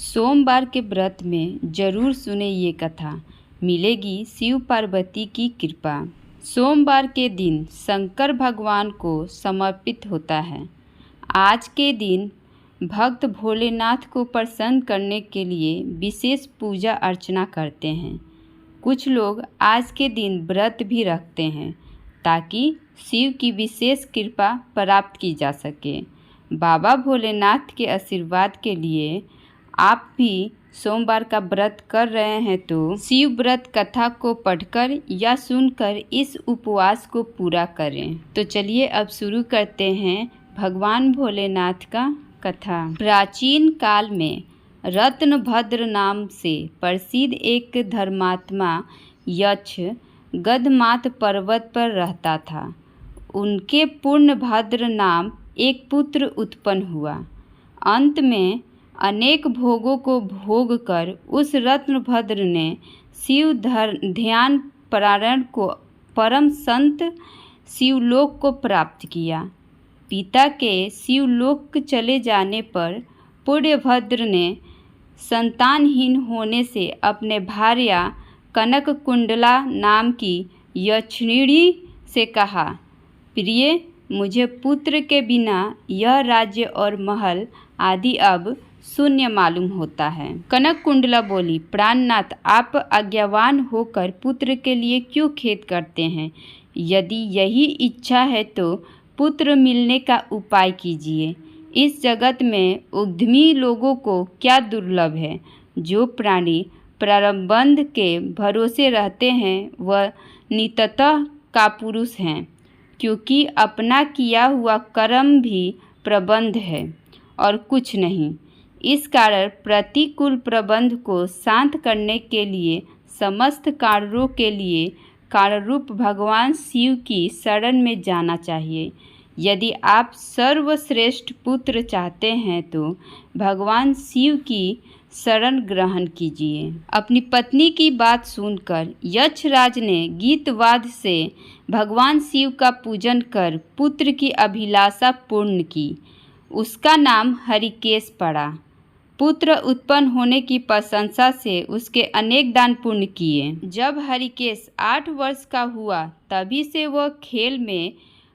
सोमवार के व्रत में जरूर सुने ये कथा, मिलेगी शिव पार्वती की कृपा। सोमवार के दिन शंकर भगवान को समर्पित होता है। आज के दिन भक्त भोलेनाथ को प्रसन्न करने के लिए विशेष पूजा अर्चना करते हैं। कुछ लोग आज के दिन व्रत भी रखते हैं ताकि शिव की विशेष कृपा प्राप्त की जा सके। बाबा भोलेनाथ के आशीर्वाद के लिए आप भी सोमवार का व्रत कर रहे हैं तो शिव व्रत कथा को पढ़कर या सुनकर इस उपवास को पूरा करें। तो चलिए अब शुरू करते हैं भगवान भोलेनाथ का कथा। प्राचीन काल में रत्नभद्र नाम से प्रसिद्ध एक धर्मात्मा यक्ष गधमात पर्वत पर रहता था। उनके पूर्णभद्र नाम एक पुत्र उत्पन्न हुआ। अंत में अनेक भोगों को भोग कर उस रत्नभद्र ने शिव ध्यान पारायण को परम संत शिवलोक को प्राप्त किया। पिता के शिवलोक चले जाने पर पूर्णभद्र ने संतानहीन होने से अपने भार्या कनक कुंडला नाम की यक्षिणी से कहा, प्रिय, मुझे पुत्र के बिना यह राज्य और महल आदि अब शून्य मालूम होता है। कनक कुंडला बोली, प्राणनाथ, आप आज्ञावान होकर पुत्र के लिए क्यों खेद करते हैं? यदि यही इच्छा है तो पुत्र मिलने का उपाय कीजिए। इस जगत में उद्यमी लोगों को क्या दुर्लभ है। जो प्राणी प्रारब्ध के भरोसे रहते हैं वह निततः का पुरुष हैं, क्योंकि अपना किया हुआ कर्म भी प्रबंध है और कुछ नहीं। इस कारण प्रतिकूल प्रबंध को शांत करने के लिए समस्त कार्यों के लिए कार्यरूप भगवान शिव की शरण में जाना चाहिए। यदि आप सर्वश्रेष्ठ पुत्र चाहते हैं तो भगवान शिव की शरण ग्रहण कीजिए। अपनी पत्नी की बात सुनकर यक्षराज ने गीतवाद से भगवान शिव का पूजन कर पुत्र की अभिलाषा पूर्ण की। उसका नाम हरिकेश पड़ा। पुत्र उत्पन्न होने की प्रशंसा से उसके अनेक दान पुण्य किए। जब हरिकेश 8 वर्ष का हुआ तभी से वह खेल में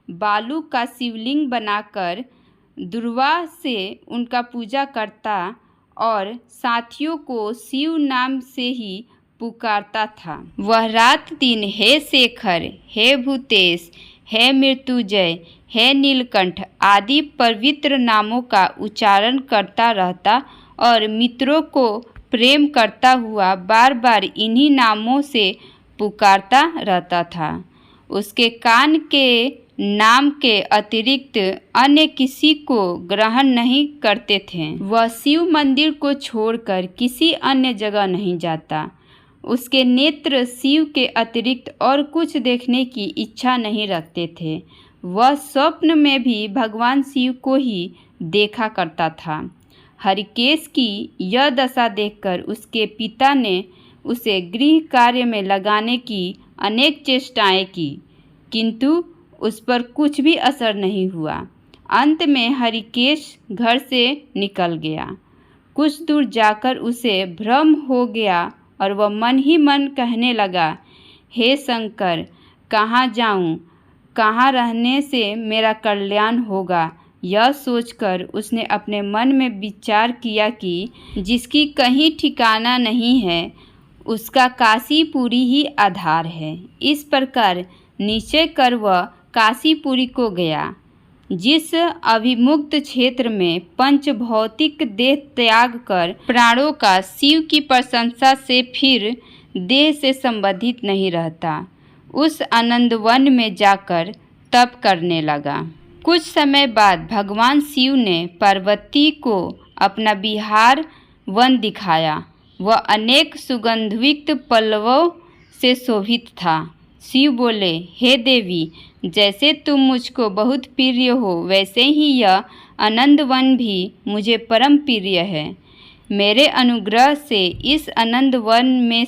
बालू का शिवलिंग बनाकर दुर्वा से उनका पूजा करता और साथियों को शिव नाम से ही पुकारता था। वह रात दिन हे शेखर, हे भूतेश, हे मृत्युंजय, हे नीलकंठ आदि पवित्र नामों का उच्चारण करता रहता और मित्रों को प्रेम करता हुआ बार बार इन्हीं नामों से पुकारता रहता था। उसके कान के नाम के अतिरिक्त अन्य किसी को ग्रहण नहीं करते थे। वह शिव मंदिर को छोड़कर किसी अन्य जगह नहीं जाता। उसके नेत्र शिव के अतिरिक्त और कुछ देखने की इच्छा नहीं रखते थे। वह स्वप्न में भी भगवान शिव को ही देखा करता था। हरिकेश की यह दशा देखकर उसके पिता ने उसे गृह कार्य में लगाने की अनेक चेष्टाएं की, किंतु उस पर कुछ भी असर नहीं हुआ। अंत में हरिकेश घर से निकल गया। कुछ दूर जाकर उसे भ्रम हो गया और वह मन ही मन कहने लगा, हे शंकर, कहाँ जाऊँ, कहाँ रहने से मेरा कल्याण होगा। यह सोचकर उसने अपने मन में विचार किया कि जिसकी कहीं ठिकाना नहीं है उसका काशीपुरी ही आधार है। इस प्रकार निश्चय कर वह काशीपुरी को गया। जिस अभिमुक्त क्षेत्र में पंच भौतिक देह त्याग कर प्राणों का शिव की प्रशंसा से फिर देह से संबंधित नहीं रहता, उस आनंदवन में जाकर तप करने लगा। कुछ समय बाद भगवान शिव ने पार्वती को अपना विहार वन दिखाया। वह अनेक सुगंधयुक्त पल्लवों से शोभित था। शिव बोले, हे देवी, जैसे तुम मुझको बहुत प्रिय हो वैसे ही यह आनंदवन भी मुझे परम प्रिय है। मेरे अनुग्रह से इस आनंदवन में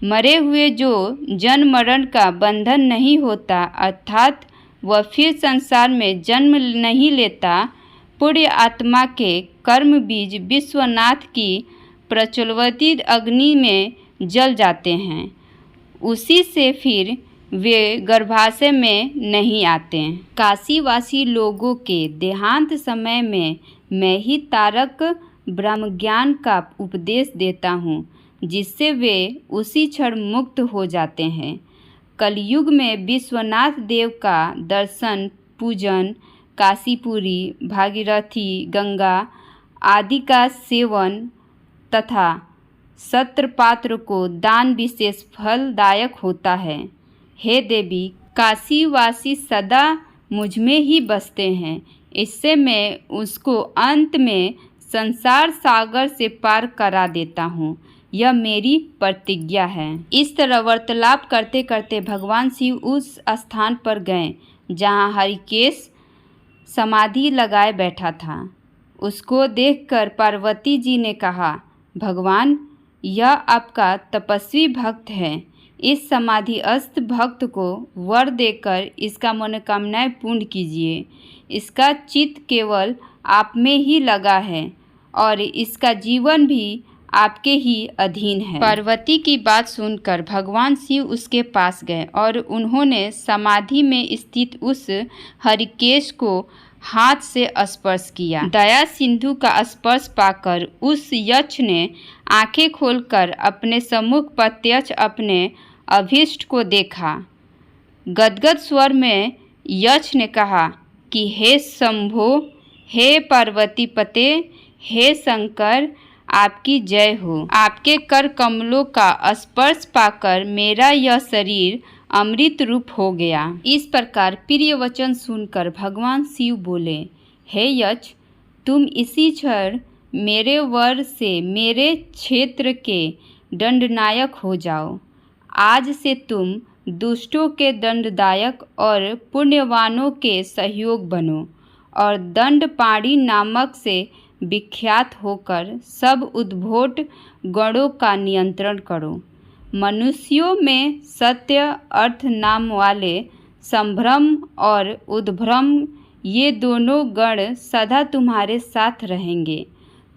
मरे हुए जो जन्म मरण का बंधन नहीं होता, अर्थात वह फिर संसार में जन्म नहीं लेता, पुण्य आत्मा के कर्म बीज विश्वनाथ की प्रज्वलित अग्नि में जल जाते हैं। उसी से फिर वे गर्भाशय में नहीं आते। काशीवासी लोगों के देहांत समय में मैं ही तारक ब्रह्मज्ञान का उपदेश देता हूँ, जिससे वे उसी क्षण मुक्त हो जाते हैं। कलयुग में विश्वनाथ देव का दर्शन, पूजन, काशीपुरी, भागीरथी, गंगा आदि का सेवन तथा सत्रपात्र को दान विशेष फलदायक होता है। हे देवी, काशीवासी सदा मुझमें ही बसते हैं, इससे मैं उसको अंत में संसार सागर से पार करा देता हूँ। यह मेरी प्रतिज्ञा है। इस तरह वार्तालाप करते करते भगवान शिव उस स्थान पर गए जहाँ हरिकेश समाधि लगाए बैठा था। उसको देखकर पार्वती जी ने कहा, भगवान, यह आपका तपस्वी भक्त है। इस समाधिस्थ भक्त को वर देकर इसका मनोकामनाएं पूर्ण कीजिए। इसका चित्त केवल आप में ही लगा है और इसका जीवन भी आपके ही अधीन है। पार्वती की बात सुनकर भगवान शिव उसके पास गए और उन्होंने समाधि में स्थित उस हरिकेश को हाथ से स्पर्श किया। दया सिंधु का स्पर्श पाकर उस यक्ष ने आंखें खोलकर अपने सम्मुख प्रत्यक्ष अपने अभीष्ट को देखा। गदगद स्वर में यक्ष ने कहा कि हे शंभो, हे पार्वती पते, हे शंकर, आपकी जय हो। आपके कर कमलों का स्पर्श पाकर मेरा यह शरीर अमृत रूप हो गया। इस प्रकार प्रिय वचन सुनकर भगवान शिव बोले, हे यक्ष, तुम इसी क्षण मेरे वर से मेरे क्षेत्र के दंडनायक हो जाओ। आज से तुम दुष्टों के दंडदायक और पुण्यवानों के सहयोग बनो और दंडपाणी नामक से विख्यात होकर सब उद्भट गणों का नियंत्रण करो। मनुष्यों में सत्य, अर्थ नाम वाले संभ्रम और उद्भ्रम, ये दोनों गण सदा तुम्हारे साथ रहेंगे।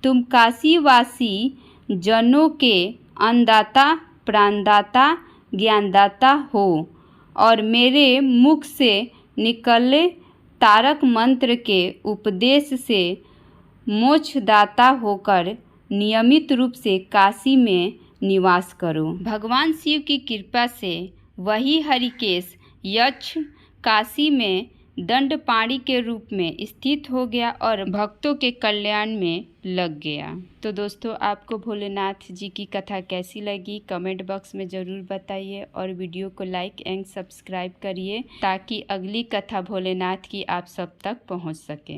तुम काशीवासी जनों के अन्नदाता, प्राणदाता, ज्ञानदाता हो और मेरे मुख से निकले तारक मंत्र के उपदेश से मोक्षदाता होकर नियमित रूप से काशी में निवास करो। भगवान शिव की कृपा से वही हरिकेश यक्ष काशी में दंडपाणी के रूप में स्थित हो गया और भक्तों के कल्याण में लग गया। तो दोस्तों, आपको भोलेनाथ जी की कथा कैसी लगी कमेंट बॉक्स में ज़रूर बताइए और वीडियो को लाइक एंड सब्सक्राइब करिए ताकि अगली कथा भोलेनाथ की आप सब तक पहुंच सके।